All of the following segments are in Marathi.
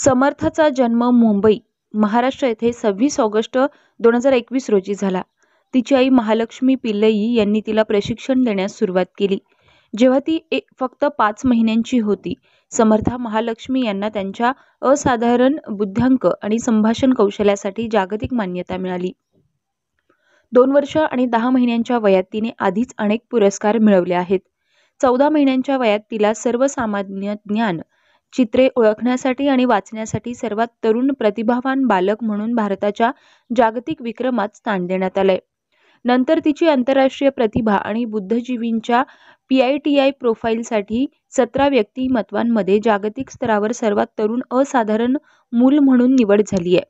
समर्थाचा जन्म मुंबई, महाराष्ट्र येथे 26 ऑगस्ट 2021 रोजी झाला. तिची आई महालक्ष्मी पिल्लई यांनी तिला प्रशिक्षण देण्यास सुरुवात केली जेव्हा ती फक्त 5 महिन्यांची होती. समर्था महालक्ष्मी यांना त्यांच्या असाधारण बुद्ध्यांक आणि संभाषण कौशल्यासाठी जागतिक मान्यता मिळाली. 2 वर्ष आणि 10 महिन्यांच्या वयात तिने आधीच अनेक पुरस्कार मिळवले आहेत. 14 महिन्यांच्या वयात तिला सर्वसामान्य ज्ञान चित्रे ओळखण्यासाठी आणि वाचण्यासाठी सर्वात तरुण प्रतिभावान बालक म्हणून भारताच्या जागतिक विक्रमात स्थान देण्यात आले. नंतर तिची आंतरराष्ट्रीय प्रतिभा आणि बुद्धिजीवींच्या PITI प्रोफाईलसाठी 17 व्यक्तिमत्वांमध्ये जागतिक स्तरावर सर्वात तरुण असाधारण मूल म्हणून निवड झाली आहे.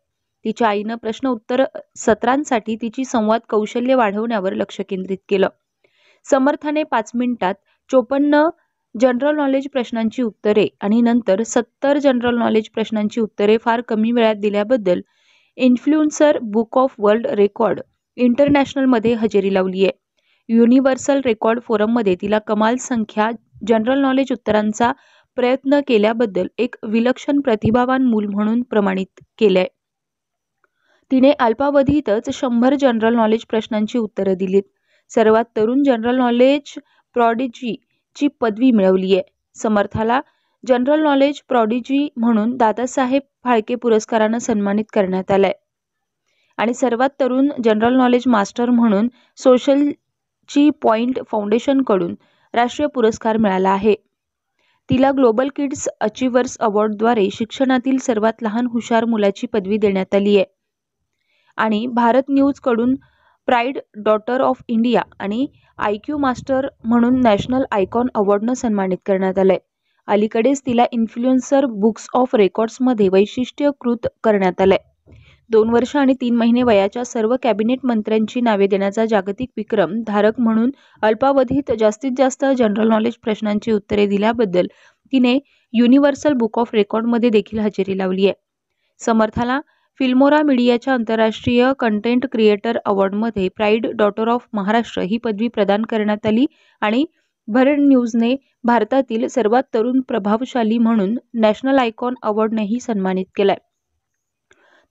तिच्या आईनं प्रश्न उत्तर सत्रांसाठी तिची संवाद कौशल्य वाढवण्यावर लक्ष केंद्रित केलं. समर्थाने 5 मिनिटात 54 जनरल नॉलेज प्रश्नांची उत्तरे आणि नंतर 70 जनरल नॉलेज प्रश्नांची उत्तरे फार कमी वेळात दिल्याबद्दल influencer book of world record इंटरनॅशनलमध्ये हजेरी लावली आहे. युनिव्हर्सल रेकॉर्ड फोरममध्ये तिला कमाल संख्या जनरल नॉलेज उत्तरांचा प्रयत्न केल्याबद्दल एक विलक्षण प्रतिभावान मूल म्हणून प्रमाणित केलंय. तिने अल्पावधीतच 100 जनरल नॉलेज प्रश्नांची उत्तरं दिलीत. सर्वात तरुण जनरल नॉलेज प्रॉडिजी ची पदवी मिळवली आहे. समर्थाला जनरल नॉलेज प्रॉडिजी म्हणून दादासाहेब फाळके पुरस्कारानं सन्मानित करण्यात आलंय आणि सर्वात तरुण जनरल नॉलेज मास्टर म्हणून सोशलची पॉइंट फाउंडेशनकडून राष्ट्रीय पुरस्कार मिळाला आहे. तिला ग्लोबल किड्स अचिव्हर्स अवॉर्डद्वारे शिक्षणातील सर्वात लहान हुशार मुलाची पदवी देण्यात आली आहे आणि भारत न्यूजकडून प्राईड डॉटर ऑफ इंडिया आणि IQ मास्टर म्हणून नॅशनल आयकॉन अवॉर्डनं सन्मानित करण्यात आलंय. अलीकडेच तिला इन्फ्लुएन्सर बुक्स ऑफ रेकॉर्ड्समध्ये वैशिष्ट्यीकृत करण्यात आलंय. 2 वर्ष आणि 3 महिने वयाच्या सर्व कॅबिनेट मंत्र्यांची नावे देण्याचा जागतिक विक्रम धारक म्हणून अल्पावधीत जास्तीत जास्त जनरल नॉलेज प्रश्नांची उत्तरे दिल्याबद्दल तिने युनिव्हर्सल बुक ऑफ रेकॉर्डमध्ये देखील हजेरी लावली आहे. समर्थाला फिल्मोरा मीडियाच्या आंतरराष्ट्रीय कंटेंट क्रिएटर अवॉर्डमध्ये प्राईड डॉटर ऑफ महाराष्ट्र ही पदवी प्रदान करण्यात आली आणि भारत न्यूजने भारतातील सर्वात तरुण प्रभावशाली म्हणून नॅशनल आयकॉन अवॉर्डनेही सन्मानित केलाय.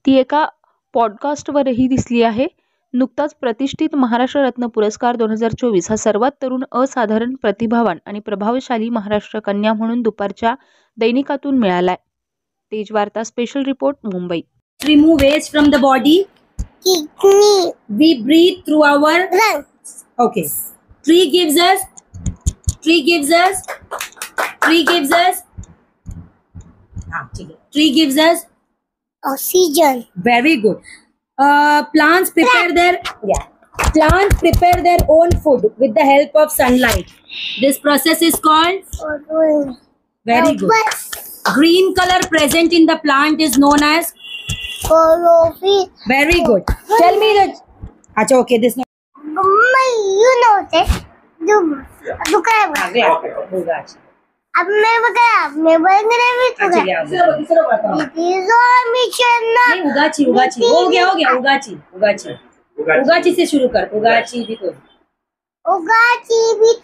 ती एका पॉडकास्टवरही दिसली आहे. नुकताच प्रतिष्ठित महाराष्ट्र रत्न पुरस्कार 2024 हा सर्वात तरुण असाधारण प्रतिभावान आणि प्रभावशाली महाराष्ट्र कन्या म्हणून दुपारच्या दैनिकातून मिळालाय. तेज वार्ता special report Mumbai. Remove waste from the body. Kidney. We breathe through our Lungs. okay. Tree gives us Tree gives us Tree gives us Oxygen. very good. Plants prepare their own food with the help of sunlight. This process is called very good. Green color present in the plant is known as Chlorophyll. very good. Tell me the acha okay this no You know this. Do क्या अब मैं बता भी तो It is our mission. नहीं उगाची हो गया उगाची से शुरू कर. उगाची भी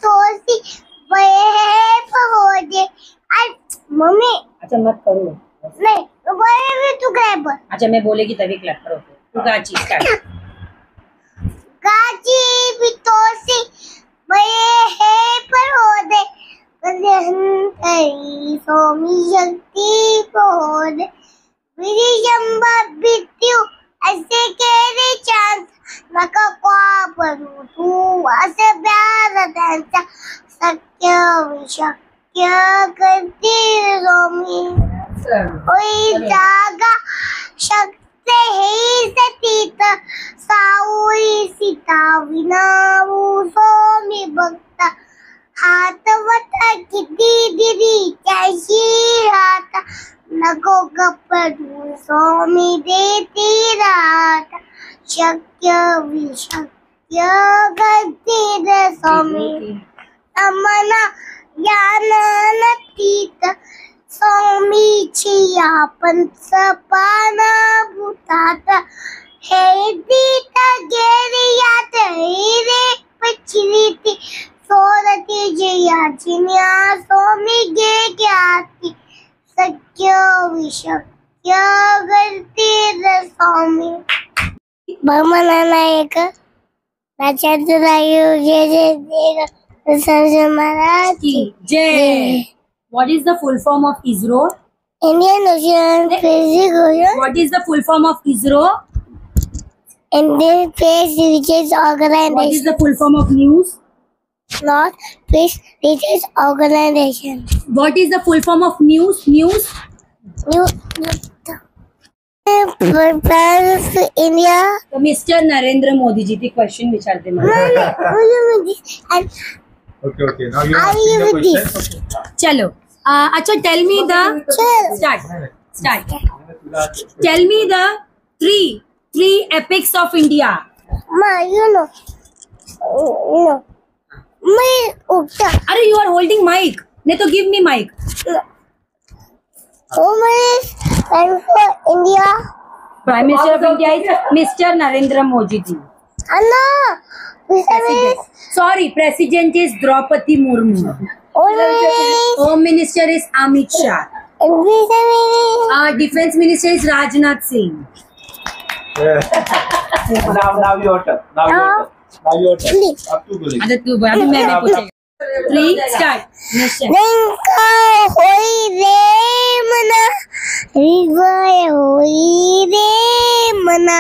तो सी बड़े पौधे. मम्मी अच्छा मत करो नहीं बड़े भी तो ग्रैब. अच्छा मैं बोलेगी तभी क्लैप करो. उगाची स्टार्ट. गाची भी तो सी बड़े पौधे. सोमी शक्ति पौधे. मेरी जम्बा बिट्टू ऐसे केरे चांद नका क्वापरू तू असे प्यार त्यांचा शक्य विशक्य करते सोमी. ओई जागा शक्ती हे सतीत सावळी सीता विनावू सोमी बघता. हातवता किती दिदी त्याशी हात नको गप्पू सोमी देती रात. शक्य विशक्य करते सोमी. अमना यानतीत सोमीची आपण सपाना भूतात. हे दीत गेरियात रे पचिरीती सोरती जयाची न्या सोमी गे ग्याती. शक्य विशक्य क्या करती रे स्वामी भगवाना नायक महाराज की जय. What is the full form of ISRO? Indian Ocean Physics Ocean What is the full form of ISRO? Indian Space Research What is Organization the full form of news? North Space Research Organization What is the full form of news? News. New President of India Mr. Narendra Modi ji the question विचारते मला. and Okay. Now you Are asking you the with question. चलो. अच्छा, tell me the start. Tell me the three epics of India. Ma, you know. मैं उगता अरे you are holding mic. नहीं तो give me mic. and for India Prime Minister of India is Mr. Narendra Modi ji. Anna President. Sorry, President is Draupadi Murmu. always Home Minister is Amit Shah. Defense Minister is Rajnath Singh. Now your turn. Now your turn. Please. Up to Guli. अरे तू अभी मैं पूछेगा. 3 start. Mission. लंका होई रे मना हृदय होई रे मना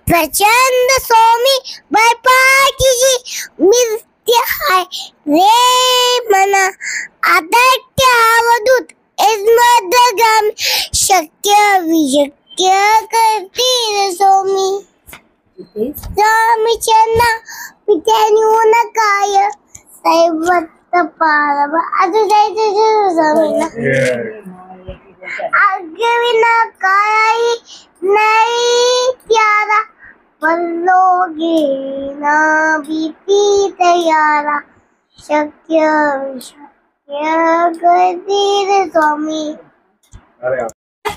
प्रचंड स्वामी बायपाटीची मित्य हाय रे मना आदट्य अवधूत इस्मदगाम शक्य विशक्य करती रे स्वामी रामचंद्र पित्यान्यून काय दैवत पारव आगे बिना काई नहीं प्यारा बल्लोगे ना बीती तैयारा शक्य गदीर स्वामी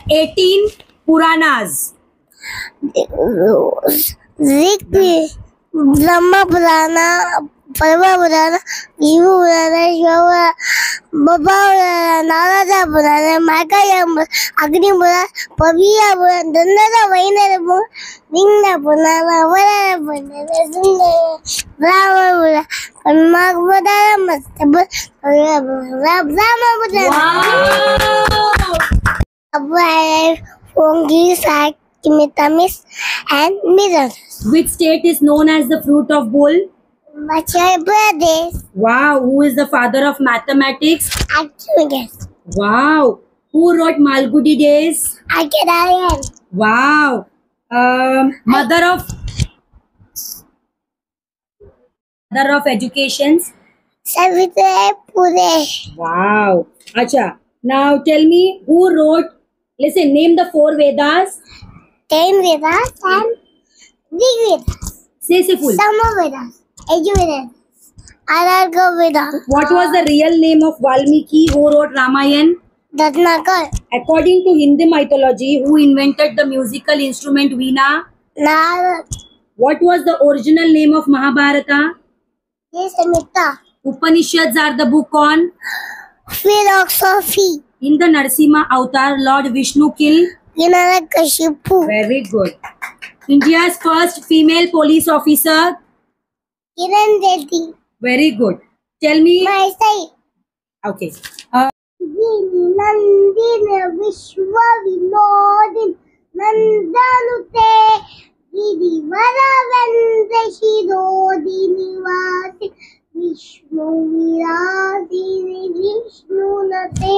18 Puranas. ब्रह्मा पुराना परवा पुराना विभू पुराना शिवा बाबा पुराना नाराजा पुराना मायकाया अग्नि पुराना पविया पुराना दंडा वैनर पुराना विंदा पुराना वरा पुराना सुंदर ब्राह्मण पुराना परमाग पुराना मस्त ब्राह्मण पुराना अब है फोंगी साइक Timitamis and mirrors. Which state is known as the fruit of bull? Madhya Pradesh. Wow. Who is the father of mathematics? Archimedes. Wow. Who wrote Malgudi Days? Archidarian. Wow. Mother of educations? Savitri Pure. Wow. Acha. Now tell me who wrote. Listen. Name the 4 Vedas. 10 Vedas and Rig Vedas. Say full. Sama Vedas. Yajurveda. Ararga Vedas. What was the real name of Valmiki who wrote Ramayana? Ratnakar. According to Hindu mythology, who invented the musical instrument Veena? Narad. What was the original name of Mahabharata? Samhita. Upanishads are the book on. Philosophy. In the Narsimha avatar, Lord Vishnu killed. Hiranyakashipu. Very good. India's first female police officer. Kiran Reddy. Very good. Tell me. My side. Okay. Nandin Vishwa Vinodin Nandanute Gidivara Vendra Shirodhi Nivasi Vishnu Virasi Vishnu Nate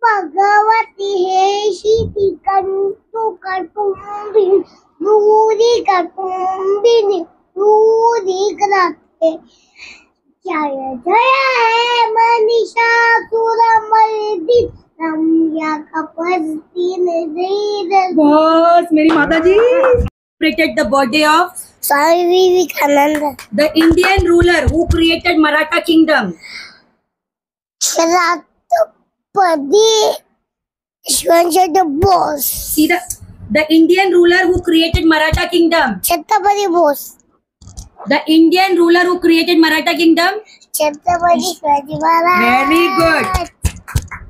Bhagavati Heshiti Kantu Karpumbin Nuri Karpumbin Nuri Krate Jaya Jaya hai Manisha Suramardin Ramya Kapasti Nazir Boss, Meri Mataji. Celebrated the birthday of Swami Vivekananda the Indian ruler who created Maratha kingdom. Chhatrapati Shivaji Bose See the Indian ruler who created Maratha kingdom. Chhatrapati Bose The Indian ruler who created Maratha kingdom. Chhatrapati Shivaji Maharaj Very good.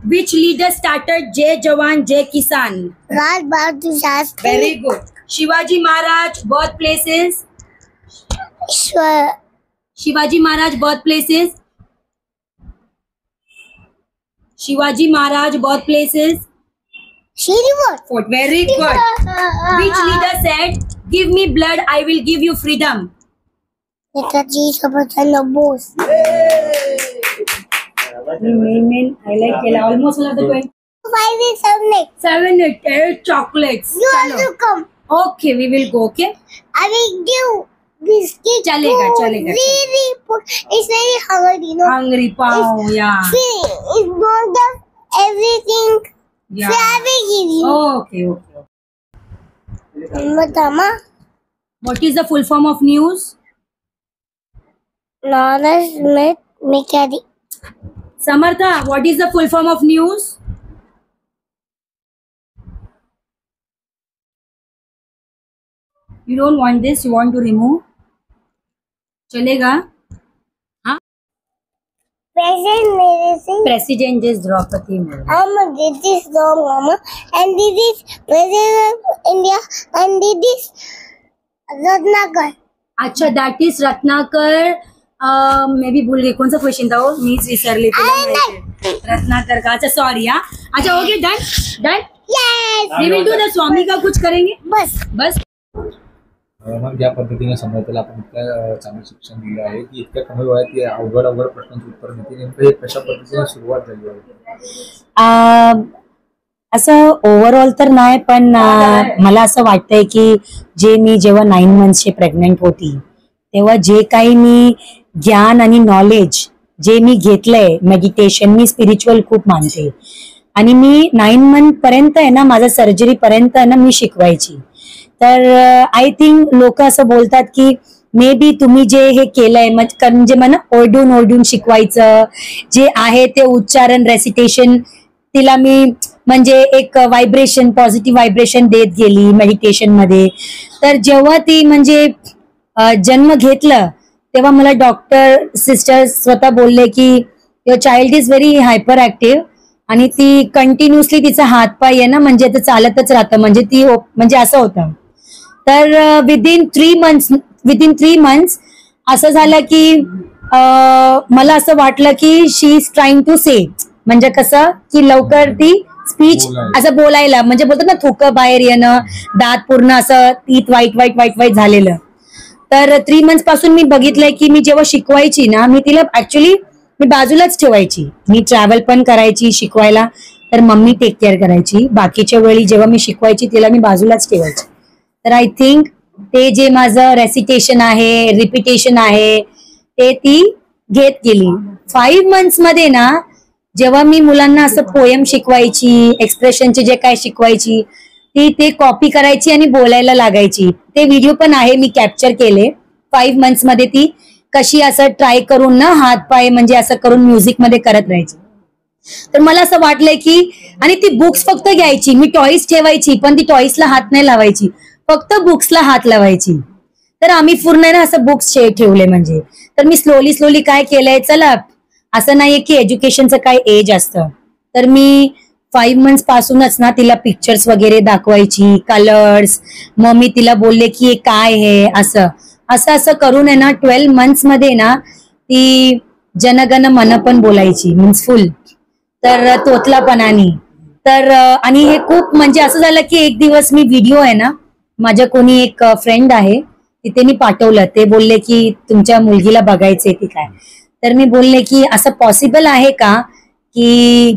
Which leader started Jai Jawan Jai Kisan? Lal Bahadur Shastri. Very good. Shivaji Maharaj birthplaces. Shivaji Maharaj birthplaces. Shivaji Maharaj birthplaces. Shiripur. Fort. Very good. Which leader said, "Give me blood, I will give you freedom"? Netaji Subhash Chandra Bose. I like it. Almost all of the 20. 5 and 7 8. 7 8 chocolates. You Chalo. also come. Okay, we will go. Okay. I will give biscuit. Chalega, food. chalega, Really food. It's very hungry, Hungry pow. Yeah. See, if don't have everything, Yeah. so I will give you. Okay. Okay. Matama, What is the full form of news? knowledge with mechanic. Samartha, what is the full form of news? You don't want this, you want to remove? Chalega? Present medicine. President is Draupadi Murmu. This is the mama, and this is President of India, and this is Ratnakar. अच्छा, that is Ratnakar. May be भूल गई कौन सा क्वेश्चन था वो, मीच विसरली तुला. रत्नाकर का. अच्छा सॉरी. हाँ, अच्छा हो गया. Done. Yes. We will do the Swami का कुछ करेंगे बस. मग ज्या पद्धतीने समर्थला आपण इतक्या चांगलं शिक्षण दिलं आहे की इतक्या कमी वयात ते अवघड प्रश्नांची उत्तर देते, नेमकं हे कशा पद्धतीने सुरुवात झाली आहे? असं ओव्हरऑल तर नाही, पण मला असं वाटतंय की जे मी जेव्हा 9 मंथ्सची प्रेग्नंट होती तेव्हा जे काही मी ज्ञान आणि नॉलेज जे मी घेतलंय, मेडिटेशन, मी स्पिरिच्युअल खूप मानते आणि मी 9 मंथ पर्यंत आहे ना, माझ्या सर्जरी पर्यंत आहे ना मी शिकवायची. तर आय थिंक लोक असं बोलतात की मे बी तुम्ही जे हे केलंय म्हणजे मला ओरडून शिकवायचं जे आहे ते उच्चारण, रेसिटेशन, तिला मी म्हणजे एक व्हायब्रेशन, पॉझिटिव्ह व्हायब्रेशन देत गेली मेडिटेशन मध्ये. तर जेव्हा ती म्हणजे जन्म घेतलं तेव्हा मला डॉक्टर सिस्टर स्वतः बोलले की your child is very hyper active आणि ती कंटिन्युअसली तिचा हात पाय आहे ना म्हणजे ते चालतच राहतं, म्हणजे ती म्हणजे असं होतं. तर विदिन 3 मंथ्स असं झालं की मला असं वाटलं की शी इज ट्राईंग टू से, म्हणजे कसं की लवकर ती स्पीच असं बोलायला, म्हणजे बोलतात ना थुकं बाहेर येणं, दात पूर्ण असं टीथ वाईट झालेलं. तर 3 मंथ्स पासून मी बघितलंय की मी जेव्हा शिकवायची ना, मी तिला ऍक्च्युली मी बाजूलाच ठेवायची. मी ट्रॅव्हल पण करायची शिकवायला, तर मम्मी टेक केअर करायची. बाकीच्या वेळी जेव्हा मी शिकवायची तिला मी बाजूलाच ठेवायची. तर आय थिंक ते जे माझं रेसिटेशन आहे, रिपिटेशन आहे, ते ती घेत गेली. 5 मंथ्स मध्ये ना जेव्हा मी मुलांना असं पोयम शिकवायची, एक्सप्रेशनचे जे काय शिकवायची, ती ते कॉपी करायची आणि बोलायला लागायची. ते व्हिडिओ पण आहे, मी कॅप्चर केले. 5 मंथ्स मध्ये ती कशी असं ट्राय करून ना हात पाय म्हणजे असं करून म्युझिक मध्ये करत राहायची. तर मला असं वाटलंय की, आणि ती बुक्स फक्त घ्यायची, मी टॉईस ठेवायची पण ती टॉईसला हात नाही लावायची, फक्त बुक्सला हात लावायची. तर आम्ही पूर्ण ना असं बुक्स ठेवले म्हणजे. तर मी स्लोली काय केलंय, चला असं नाहीये की एज्युकेशनचं काय एज असतं. तर मी 5 मंथ्स पासूनच ना तिला पिक्चर्स वगैरे दाखवायची, कलर्स. मग मी तिला बोलले की हे काय हे असं करून आहे ना 12 मंथ्स मध्ये ना ती जनगण मन पण बोलायची, मीन्स फुल. तर तोतलापणाने. तर आणि हे खूप म्हणजे असं झालं की एक दिवस मी व्हिडिओ आहे ना, माझ्या कोणी एक फ्रेंड आहे तिथे मी पाठवलं. ते बोलले की तुमच्या मुलगीला बघायचंय ती काय. तर मी बोलले की असं पॉसिबल आहे का की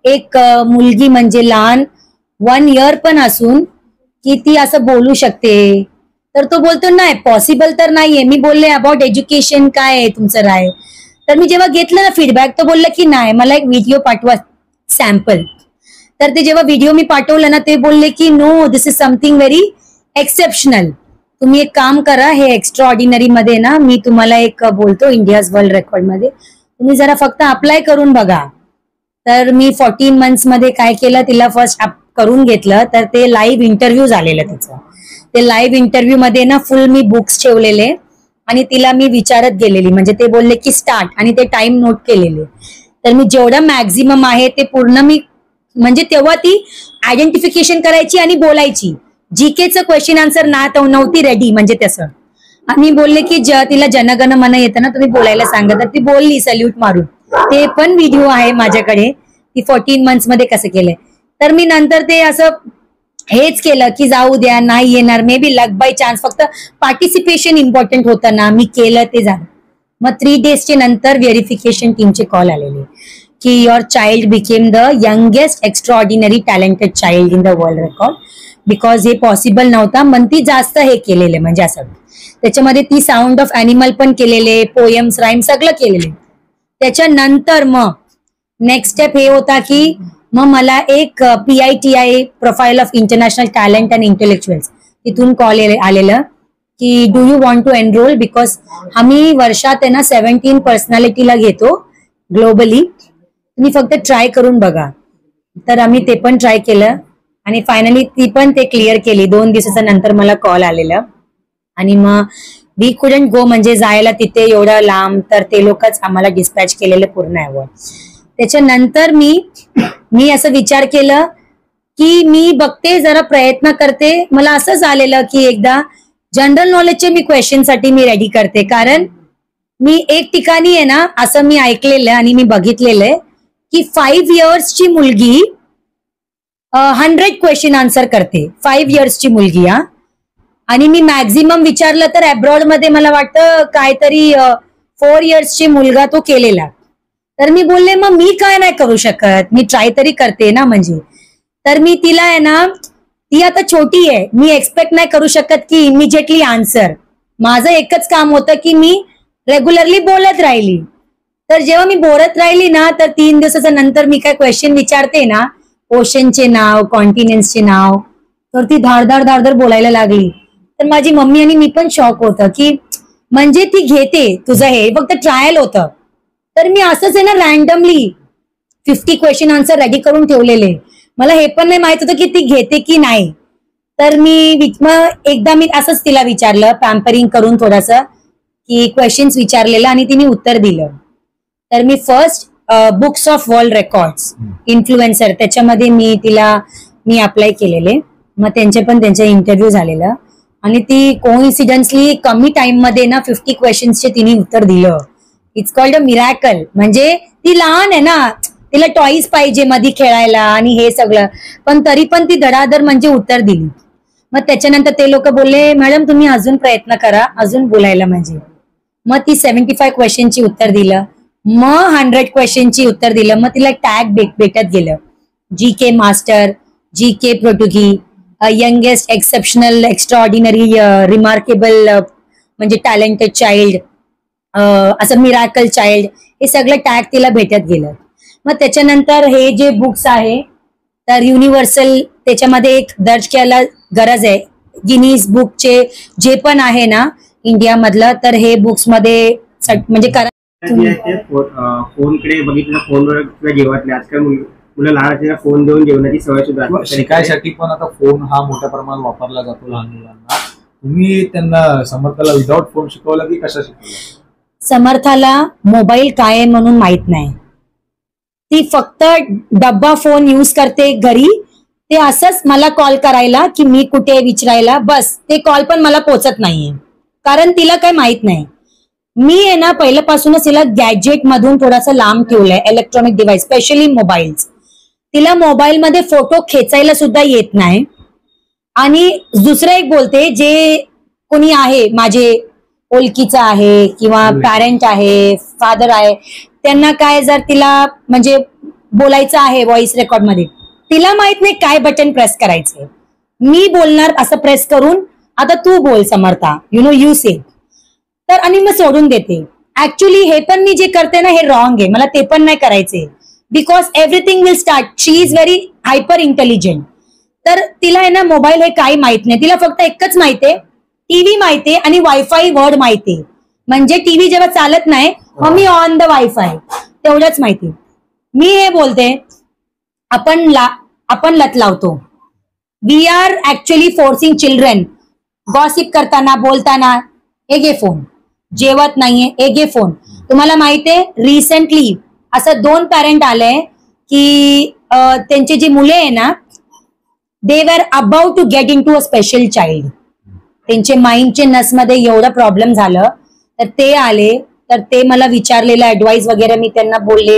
एक मुलगी म्हणजे लहान 1 इयर पण असून की ती असं बोलू शकते. तर तो बोलतो नाही पॉसिबल तर नाहीये. मी बोलले अबाउट एज्युकेशन काय आहे तुमचं राय. तर मी जेव्हा घेतलं ना फीडबॅक, तो बोलला की नाही मला एक व्हिडिओ पाठवा सॅम्पल. तर ते जेव्हा व्हिडिओ मी पाठवलं ना, ते बोलले की no this is something very exceptional. तुम्ही एक काम करा, हे एक्स्ट्रा ऑर्डिनरी मध्ये ना मी तुम्हाला एक बोलतो इंडियाज वर्ल्ड रेकॉर्ड मध्ये, तुम्ही जरा फक्त अप्लाय करून बघा. तर मी 14 मंथ्स मध्ये काय केलं, तिला फर्स्ट करून घेतलं. तर ते लाईव्ह इंटरव्ह्यू झालेलं तिचं. ते लाईव्ह इंटरव्ह्यू मध्ये ना फुल मी बुक्स ठेवलेले आणि तिला मी विचारत गेलेली, म्हणजे ते बोलले की स्टार्ट, आणि ते टाइम नोट केलेले तर मी जेवढं मॅक्झिमम आहे ते पूर्ण मी म्हणजे तेव्हा ती आयडेंटिफिकेशन करायची आणि बोलायची. जीकेचं क्वेश्चन आन्सर नव्हती रेडी म्हणजे तसं. आणि बोलले की तिला जनगण मन येतं ना तुम्ही बोलायला सांगा, तर ती बोलली सल्यूट मारून. ते पण व्हिडिओ आहे माझ्याकडे, ती 14 मंथ्स मध्ये कसं केलंय. तर मी नंतर ते असं हेच केलं की जाऊ द्या, नाही येणार, may be luck by chance, फक्त पार्टिसिपेशन इम्पॉर्टंट होतं ना, मी केलं ते झालं. मग 3 डेजचे नंतर व्हेरिफिकेशन टीमचे कॉल आलेले की your child became the youngest extraordinary talented child in the world record. Because हे पॉसिबल नव्हता, पण ती जास्त हे केलेले म्हणजे असं. त्याच्यामध्ये ती साऊंड ऑफ अॅनिमल पण केलेले, पोएम्स, राईम सगळं केलेले. त्याच्यानंतर मग नेक्स्ट स्टेप हे होता की मग मला एक PITI profile of international talent and intellectuals तिथून कॉल आलेलं की do you want to enrol, because आम्ही वर्षात आहे ना 17 पर्सनॅलिटीला घेतो ग्लोबली, तुम्ही फक्त ट्राय करून बघा. तर आम्ही ते पण ट्राय केलं आणि फायनली ती पण ते क्लिअर केली. 2 दिवसाच्या नंतर मला कॉल आलेला आणि मग वी कुडंट गो, म्हणजे जायला तिथे एवढं लांब, तर ते लोकच आम्हाला डिस्पॅच केलेलं पूर्ण अवॉर्ड. त्याच्यानंतर मी असं विचार केलं की मी बघते, जरा प्रयत्न करते. मला असं झालेलं की एकदा जनरल नॉलेजचे मी क्वेश्चन साठी मी रेडी करते, कारण मी एक ठिकाणी आहे ना असं मी ऐकलेलं आणि मी बघितलेलं आहे की 5 इयर्सची मुलगी 100 क्वेश्चन आन्सर करते. 5 इयर्सची मुलगी. आणि मी मॅक्झिमम विचारलं तर अब्रॉड मध्ये मला वाटतं काहीतरी 4 इयर्सची मुलगा तो केलेला. तर मी बोलले मग मी काय नाही करू शकत, मी ट्राय तरी करते ना म्हणजे. तर मी तिला आहे ना, ती आता छोटी आहे, मी एक्सपेक्ट नाही करू शकत की इमिजिएटली आन्सर. माझं एकच काम होतं की मी रेग्युलरली बोलत राहिली. तर जेव्हा मी बोलत राहिली ना, तर 3 दिवसाच्या नंतर मी काय क्वेश्चन विचारते ना, ओशनचे नाव, कॉन्टिनेंट्सचे नाव, तर ती धारधार बोलायला लागली. तर माझी मम्मी आणि मी पण शॉक होतं की म्हणजे ती घेते तुझं, हे फक्त ट्रायल होतं. तर मी असंच आहे ना रॅन्डमली 50 क्वेश्चन आन्सर रेडी करून ठेवलेले. मला हे पण नाही माहित होतं की ती घेते की नाही. तर एकदा मी असंच तिला विचारलं, पॅम्परिंग करून थोडस की क्वेश्चन्स विचारलेलं आणि तिने उत्तर दिलं. तर मी first books of world records influencer त्याच्यामध्ये मी अप्लाय केलेले. मग त्यांचे इंटरव्ह्यू झालेलं आणि ती कोइन्सिडन्सली कमी टाइम मध्ये ना 50 क्वेश्चन्सचे तिने उत्तर दिलं. It's called a miracle. म्हणजे ती लहान आहे ना, तिला टॉईज पाहिजे मध्ये खेळायला आणि हे सगळं, पण तरी पण ती धडाधड म्हणजे उत्तर दिली. मग त्याच्यानंतर ते लोक बोलले मॅडम तुम्ही अजून प्रयत्न करा, अजून बोलायला म्हणजे. मग ती 75 क्वेश्चनची उत्तर दिलं, मग 100 क्वेश्चनची उत्तर दिलं. मग तिला टॅग भेटत गेलं, GK master, GK protege, youngest exceptional extraordinary remarkable म्हणजे टॅलेंटेड चाइल्ड, असं मिरॅकल चाइल्ड, हे सगळं टॅग तिला भेटत गेलं. मग त्याच्यानंतर हे जे बुक्स आहे तर युनिव्हर्सल त्याच्यामध्ये एक दर्ज केला गरज आहे. गिनीज बुकचे जे पण आहे ना इंडियामधलं, तर हे बुक्स मध्ये म्हणजे फोनकडे बघितलं, फोनवर किंवा जेवणातले आजकाल मुलं लहान असलेला फोन देऊन जेवणाची सवय सुद्धा शिकायसाठी पण आता फोन हा मोठ्या प्रमाणात वापरला जातो लहान मुलांना. तुम्ही त्यांना समर्थाला विदाउट फोन शिकवलं की कशा शिकवलं? समर्थाला मोबाईल काय आहे म्हणून माहित नाही. ती फक्त डब्बा फोन यूज करते घरी. ते असंच मला कॉल करायला की मी कुठे विचारायला, बस ते कॉल पण मला पोचत नाहीये कारण तिला काय माहित नाही. मी आहे ना पहिल्यापासूनच तिला गॅजेट मधून थोडासा लांब ठेवलंय, इलेक्ट्रॉनिक डिव्हाइस स्पेशली मोबाईल्स. तिला मोबाईल मध्ये फोटो खेचायला सुद्धा येत नाही. आणि दुसरं एक बोलते, जे कोणी आहे माझे ओळखीचं आहे किंवा पॅरेंट आहे, फादर आहे, त्यांना काय जर तिला म्हणजे बोलायचं आहे व्हॉइस रेकॉर्ड मध्ये, तिला माहित नाही काय बटन प्रेस करायचंय. मी बोलणार असं प्रेस करून, आता तू बोल समर्था, यू से, तर आणि मग सोडून देते. ऍक्च्युली हे पण मी जे करते ना हे रॉंग आहे, मला ते पण नाही करायचे. Because everything will start, she is very hyper intelligent. तर तिला आहे ना मोबाईल हे काही माहित नाही. तिला फक्त एकच माहितीये, टीव्ही माहितीये आणि वायफाय वर्ड माहितीये. म्हणजे टीव्ही जेव्हा चालत नाही मग मी ऑन द वायफाय, तेवढंच माहिती. मी हे बोलते आपण लत लावतो. We are actually forcing children. Gossip करताना बोलताना हे घे फोन, जेवत नाहीये हे घे फोन. तुम्हाला माहितीये रिसेंटली असं 2 पॅरेंट आले की त्यांची जी मुले आहे ना, they were about to get into a special child. त्यांचे माइंडचे नसमध्ये एवढं प्रॉब्लेम झालं, तर ते आले. तर ते मला विचारलेलं ऍडवाइस वगैरे मी त्यांना बोलले,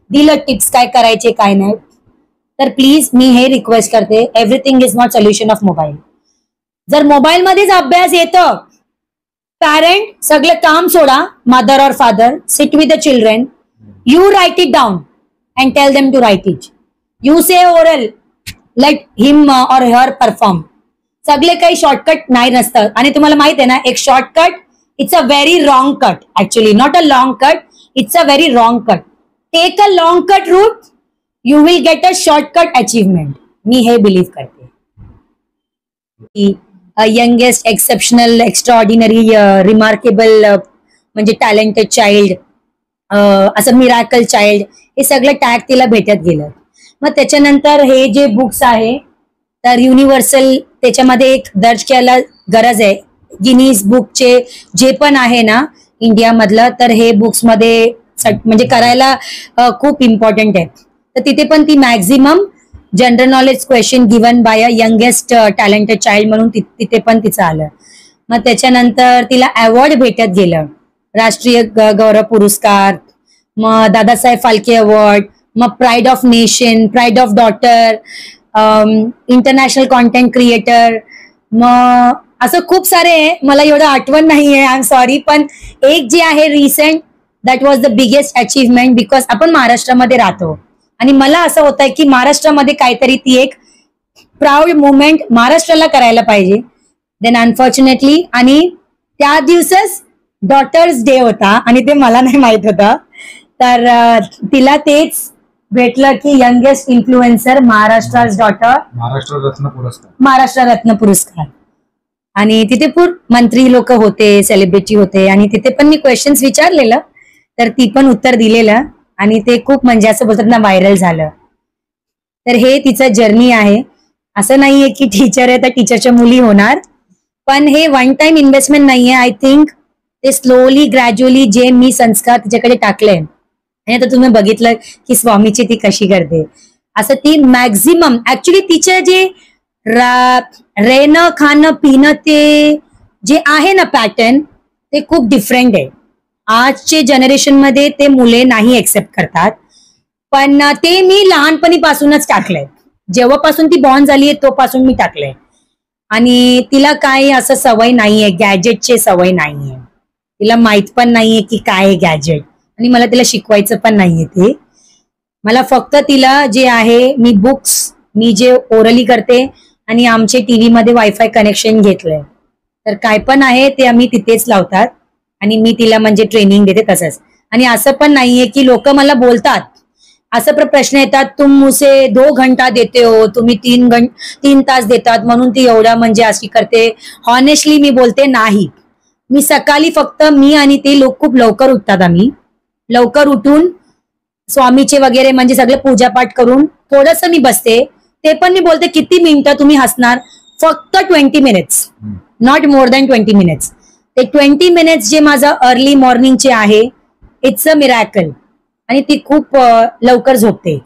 दिलं टिप्स काय करायचे काय नाही. तर प्लीज मी हे रिक्वेस्ट करते, everything is not solution of mobile. जर मोबाईल मध्येच अभ्यास येतं, पॅरेंट सगळं काम सोडा, mother or father sit with the children, you write it down and tell them to write it. You say oral, let him or her perform. सगळे काही शॉर्टकट नाही नसतं. आणि तुम्हाला माहित आहे ना, एक shortcut it's a very wrong cut. Actually not a long cut, it's a very wrong cut. Take a long cut route, you will get a shortcut achievement. मी हे बिलीव्ह करते. यंगेस्ट, एक्सेप्शनल, एक्स्ट्राऑर्डिनरी, रिमार्केबल म्हणजे टॅलेंटेड चाइल्ड, असं मिराकल चाइल्ड, हे सगळं टॅग तिला भेटत गेलं. मग त्याच्यानंतर हे जे बुक्स आहे, तर युनिव्हर्सल त्याच्यामध्ये एक दर्ज करायला गरज आहे. गिनीज बुकचे जे पण आहे ना इंडियामधलं, तर हे बुक्स मध्ये म्हणजे करायला खूप इम्पॉर्टंट आहे. तर तिथे पण ती maximum general knowledge question given by a youngest talented child म्हणून तिथे पण तिचं आलं. मग त्याच्यानंतर तिला अवॉर्ड भेटत गेलं, राष्ट्रीय गौरव पुरस्कार, मग दादासाहेब फाल्के अवॉर्ड, मग pride of nation, pride of daughter, international content creator, मग असं खूप सारे आहे. मला एवढं आठवण नाहीये, आय एम सॉरी. पण एक जे आहे recent, that was the biggest achievement, because आपण महाराष्ट्रामध्ये राहतो आणि मला असं होतंय की महाराष्ट्रामध्ये काहीतरी ती एक प्राऊड मुवमेंट महाराष्ट्राला करायला पाहिजे. देन अनफॉर्च्युनेटली, आणि त्या दिवसच डॉटर्स डे होता आणि ते मला नाही माहित होतं. तर तिला तेच भेटलं की यंगेस्ट इन्फ्लुएन्सर महाराष्ट्राज डॉटर, महाराष्ट्र रत्न पुरस्कार. आणि तिथे मंत्री लोक होते, सेलिब्रिटी होते, आणि तिथे पण मी क्वेश्चन्स विचारलेलं, तर ती पण उत्तर दिलेलं, आणि ते खूप म्हणजे असं बोलतात ना व्हायरल झालं. तर हे तिचं जर्नी आहे. असं नाहीये की टीचर आहे तर टीचरच्या मुली होणार, पण हे वन टाइम इन्व्हेस्टमेंट नाहीये. आय थिंक ते स्लोली ग्रॅज्युअली जे मी संस्कार तिच्याकडे टाकले, आणि आता तुम्ही बघितलं की स्वामीची ती कशी करते. असं ती मॅक्झिमम ऍक्च्युली तिचे जे रेनं खाणं पिणं ते जे आहे ना पॅटर्न, ते खूप डिफरंट आहे. आजचे जनरेशन मध्ये ते मुले नाही एक्सेप्ट करतात, पण ते मी लहानपणीपासूनच टाकलंय. जेव्हापासून ती बॉर्न झालीये तोपासून मी टाकलंय. आणि तिला काय असं सवय नाहीये, गॅजेटची सवय नाहीये. तिला माहित पण नाहीये की काय आहे गॅजेट, आणि मला तिला शिकवायचं पण नाहीये ते. मला फक्त तिला जे आहे, मी बुक्स मी जे ओरली करते, आणि आमचे टीव्ही मध्ये वायफाय कनेक्शन घेतलंय, तर काय पण आहे ते आम्ही तिथेच लावतात, आणि मी तिला म्हणजे ट्रेनिंग देते तसंच. आणि असं पण नाहीये की लोक मला बोलतात, असं प्रश्न येतात, तुम मुझसे 2 घंटा देते हो, तुम्ही 3 तास देतात म्हणून ती एवढा म्हणजे अशी करते. हॉनेस्टली मी बोलते नाही. मी सकाळी फक्त मी आणि ते लोक खूप लवकर उठतात, आम्ही लवकर उठून स्वामीचे वगैरे म्हणजे सगळे पूजापाठ करून थोडस मी बसते. ते पण मी बोलते किती मिनिटं तुम्ही हसणार, फक्त 20 minutes, not more than 20 minutes. ते 20 मिनिट्स जे माझं अर्ली मॉर्निंगचे आहे, इट्स अ मिरॅकल. आणि ती खूप लवकर झोपते,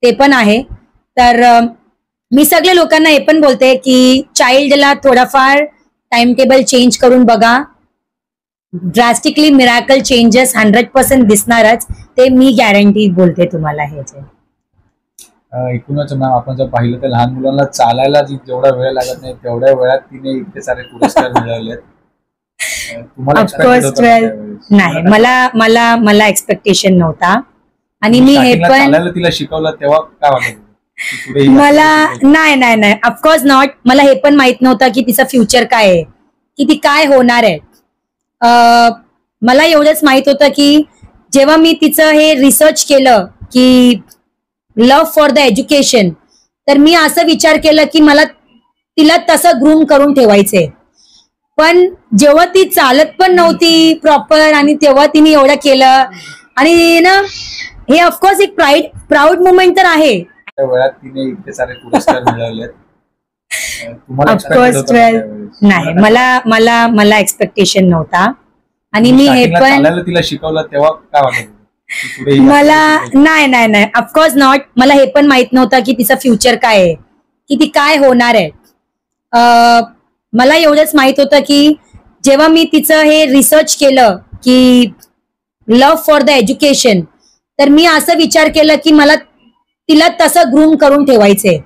ते पण आहे. तर मी सगळ्या लोकांना हे पण बोलते की चाइल्डला थोडाफार टाइम टेबल चेंज करून बघा, ड्रास्टिकली मिरॅकल चेंजेस 100% दिसणारच, ते मी गॅरंटी बोलते तुम्हाला. ह्याचे एकूणच मॅम आपण जर पाहिलं तर लहान मुलांना चालायला जेवढा वेळ लागत नाही तेवढ्या वेळात तिने इतके सारे पुरस्कार मिळवले. ऑफकोर्स नाही, मला एक्सपेक्टेशन नव्हता. आणि मी हे पण तिला शिकवलं तेव्हा काय वाटत मला नाही ऑफकोर्स नॉट. मला हे पण माहित नव्हतं की तिचं फ्युचर काय आहे, की ती काय होणार आहे. मला एवढंच माहित होतं की जेव्हा मी तिचं हे रिसर्च केलं की लव्ह फॉर द एज्युकेशन, तर मी असं विचार केला की मला तिला तसं ग्रूम करून ठेवायचंय. पण जेव्हा ती चालत पण नव्हती प्रॉपर, आणि तेव्हा तिने एवढं केलं, आणि ना हे ऑफकोर्स एक प्राऊड मुवमेंट तर आहे. वेळात तिने इतके सारे पुरस्कार मिळवले. ऑफकोर्स नाही, मला एक्सपेक्टेशन नव्हता. आणि मी हे पण तिला शिकवलं तेव्हा काय वाटत पुढे मला नाही ऑफकोर्स नॉट. मला हे पण माहित नव्हतं की तिचं फ्युचर काय आहे, की ती काय होणार आहे. मला एवढंच माहित होतं की जेव्हा मी तिचं हे रिसर्च केलं की लव्ह फॉर द एज्युकेशन, तर मी असं विचार केला की मला तिला तसं ग्रूम करून ठेवायचंय.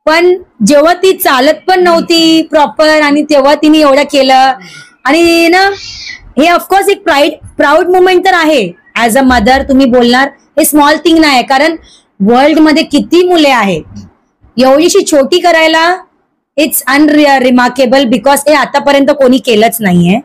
पण जेव्हा ती चालत पण नव्हती प्रॉपर आणि तेव्हा तिने एवढं केलं, आणि ना हे ऑफकोर्स एक प्राऊड मुमेंट तर आहे. ऍज अ मदर तुम्ही बोलणार हे स्मॉल थिंग नाही, कारण वर्ल्ड मध्ये किती मुले आहेत, एवढीशी छोटी करायला इट्स अनरिमार्केबल, बिकॉज हे आतापर्यंत कोणी केलंच नाहीये.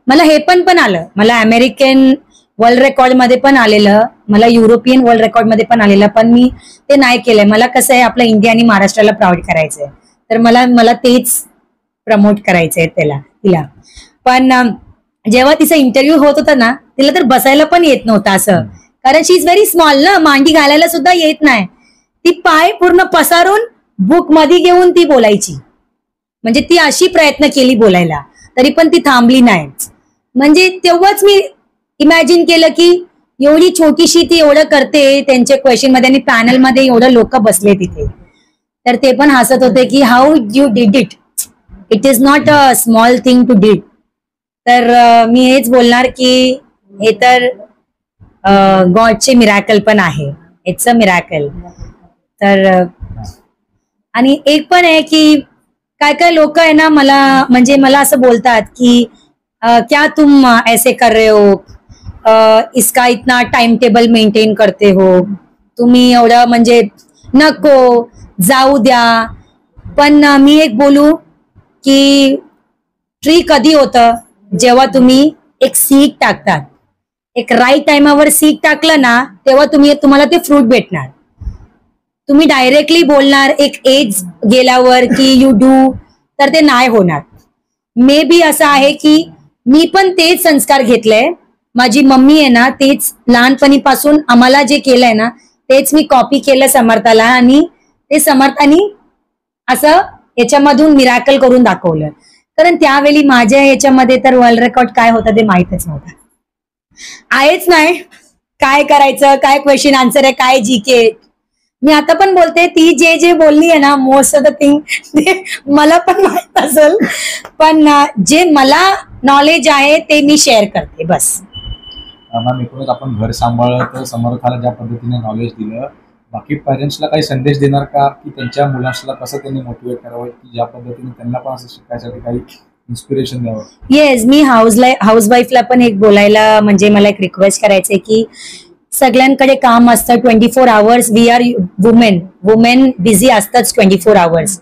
मला हे पण आलं, मला अमेरिकन वर्ल्ड रेकॉर्ड मध्ये पण आलेलं, मला युरोपियन वर्ल्ड रेकॉर्ड मध्ये पण आलेलं, पण मी ते नाही केलंय. मला कसं आहे, आपलं इंडिया आणि महाराष्ट्राला प्राऊड करायचंय, तर मला तेच प्रमोट करायचंय तिला. पण जेव्हा तिचा इंटरव्ह्यू होत होता ना, तिला तर बसायला पण येत नव्हतं असं, कारण शी इज व्हेरी स्मॉल ना, मांडी घालायला सुद्धा येत नाही. ती पाय पूर्ण पसारून बुक मध्ये घेऊन ती बोलायची, म्हणजे ती अशी प्रयत्न केली बोलायला, तरी पण ती थांबली नाही. म्हणजे तेव्हाच मी इमॅजिन केलं की एवढी छोटीशी ती एवढं करते त्यांच्या क्वेश्चन मध्ये, आणि पॅनल मध्ये एवढं लोक बसले तिथे, तर ते पण हसत होते की how you did it, it is not a small thing to did. तर मी हेच बोलणार की हे तर गॉडचे मिरॅकल पण आहे, इट्स अ मिरॅकल. तर आणि एक पण आहे की काय लोक आहे ना, मला असं बोलतात की क्या तुम ऐसे कर रहे हो, इसका इतना टाइम टेबल मेंटेन करते हो तुम्ही, एवढं म्हणजे नको जाऊ द्या. पण मी एक बोलू की ट्री कधी होतं, जेव्हा तुम्ही एक सीड टाकतात, एक राईट टाइमावर सीड टाकलं ना, तेव्हा तुम्हाला ते फ्रूट भेटणार. तुम्ही डायरेक्टली बोलणार एक एज गेल्यावर की यू डू, तर ते नाही होणार. मे बी असं आहे की मी पण तेच संस्कार घेतले, माझी मम्मी आहे ना तेच लहानपणीपासून आम्हाला जे केलंय ना तेच मी कॉपी केलं समर्थाला, आणि ते समर्थानी असं याच्यामधून मिरॅकल करून दाखवलं. कारण त्यावेळी माझ्या याच्यामध्ये तर वर्ल्ड रेकॉर्ड काय होतं ते माहितच नव्हतं, आहेच नाही. काय करायचं, काय क्वेश्चन आन्सर आहे, काय जीके. मी आता पण बोलते, ती जे बोलली आहे ना, मोस्ट ऑफ द थिंग ते मला पण माहित असेल, पण जे मला नॉलेज आहे ते मी शेअर करते बस. मॅम, एकूणच आपण घर सांभाळत समर्थाला ज्या पद्धतीने नॉलेज दिलं, बाकी पॅरेंट्सला काही संदेश देणार का, की त्यांच्या मुलांना कसं त्यांनी मोटिवेट करावं, की ज्या पद्धतीने त्यांना पण असं शिकायसाठी काही इन्स्पिरेशन द्यावं? येस, मी हाऊसवाईफला पण एक बोलायला, म्हणजे मला एक रिक्वेस्ट करायचंय की सगळ्यांकडे काम असतं 24 hours. We are women busy असतात 24 आवर्स,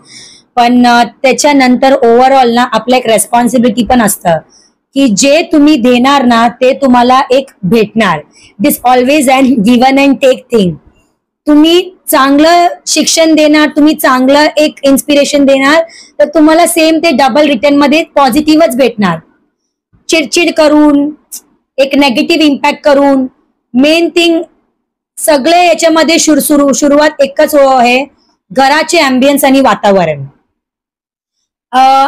पण त्याच्यानंतर ओव्हरऑल ना आपलं एक रेस्पॉन्सिबिलिटी पण असतं की जे तुम्ही देणार ना ते तुम्हाला एक भेटणार. This always and given and take thing. तुम्ही चांगलं शिक्षण देणार, तुम्ही चांगलं एक इन्स्पिरेशन देणार, तर तुम्हाला सेम ते डबल रिटर्न मध्ये पॉझिटिव्हच भेटणार. चिडचिड करून, एक नेगेटिव्ह इम्पॅक्ट करून, मेन थिंग सगळे याच्यामध्ये सुरुवात एकच आहे, घराचे अँबियन्स आणि वातावरण.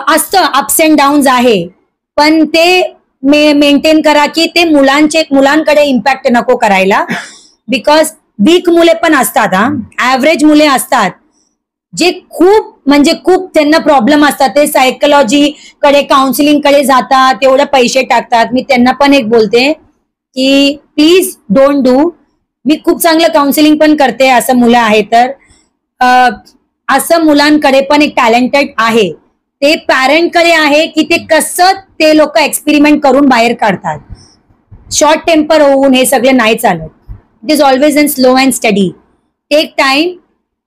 असतं अप्स अँड डाऊन्स आहे, पण ते मेंटेन करा की ते मुलांकडे इम्पॅक्ट नको करायला. बिकॉज वीक मुले पण असतात, ऍव्हरेज मुले असतात जे खूप त्यांना प्रॉब्लेम असतात, ते सायकोलॉजी कडे, काउन्सिलिंग कडे जातात, तेवढे पैसे टाकतात. मी त्यांना पण एक बोलते की प्लीज डोंट डू. मी खूप चांगलं काउन्सिलिंग पण करते असं मुलं आहे, तर असं मुलांकडे पण एक टॅलेंटेड आहे, ते पॅरेंटकडे आहे की ते कसं ते लोक एक्सपेरिमेंट करून बाहेर काढतात. शॉर्ट टेम्पर होऊन हे सगळं नाही चालत. It is always in slow and study, take time,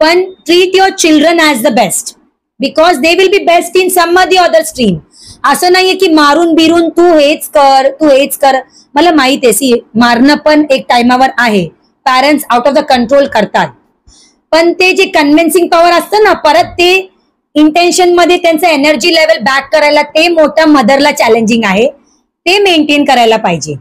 पण treat your children as the best, because they will be best in some the other stream. असं नाहीये की मारून बिरून तू हेच कर. मला माहित आहे, सी मारणं पण एक टाइमावर आहे, parents out of the control करतात, पण ते जे कन्व्हिन्सिंग पॉवर असतं ना, परत ते इंटेन्शन मध्ये त्यांचं एनर्जी लेवल बॅक करायला, ते मोठं मदरला चॅलेंजिंग आहे, ते मेंटेन करायला पाहिजे.